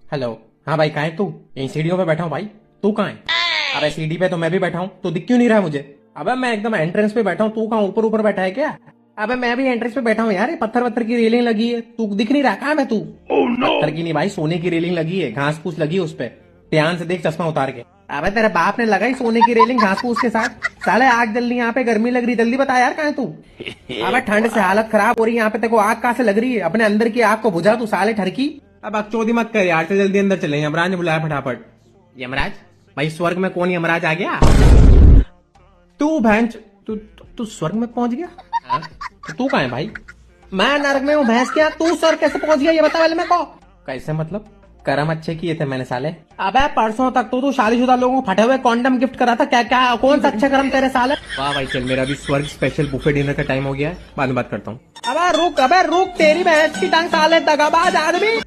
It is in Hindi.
हेलो। हाँ भाई, कहाँ है तू? यहीं सीढ़ियों पे बैठा हूँ भाई। तू कहाँ है? अबे सीढ़ी पे तो मैं भी बैठा हूँ, तू दिख क्यों नहीं रहा है मुझे? अबे मैं एकदम एंट्रेंस पे बैठा हूँ, तू कहाँ ऊपर ऊपर बैठा है क्या? अबे मैं भी एंट्रेंस पे बैठा हूँ यार, ये पत्थर वत्थर की रेलिंग लगी है, तू दिख नहीं रहा? कहाँ है तू? पत्थर की नहीं भाई, सोने की रेलिंग लगी है, घास फूस लगी है उस पे। ध्यान से देख चश्मा उतार के। अबे तेरे बाप ने लगाई सोने की रेलिंग घास फूस के साथ? साले आग जल रही है यहाँ पे, गर्मी लग रही, जल्दी बता यार कहाँ है तू? अबे ठंड से हालत खराब हो रही है यहाँ पे, तेरे को आग कहाँ से लग रही है? अपने अंदर की आग को बुझा तू साले ठरकी। अब बकचोदी मत कर यार, चल जल्दी अंदर चले, यमराज ने बुलाया फटाफट। यमराज? भाई स्वर्ग में कौन यमराज आ गया? तू भैंस, तू स्वर्ग में पहुंच गया? हाँ? तो तू कहाँ है भाई? मैं नरक में हूँ भैंस क्या, तू स्वर्ग कैसे पहुंच गया ये बता पहले मेरे को। कैसे मतलब? कर्म अच्छे किए थे मैंने साले। अबे परसों तक तो तू शादीशुदा लोगों को फटे हुए कॉन्डम गिफ्ट करा था, क्या क्या कौन सा अच्छे कर्म तेरे साले? वाह भाई, चल मेरा भी स्वर्ग स्पेशल बुफे डिनर का टाइम हो गया है, बाद में बात करता हूँ। अबे रुक, तेरी भैंस की टांग साले, दगाबाज आदमी।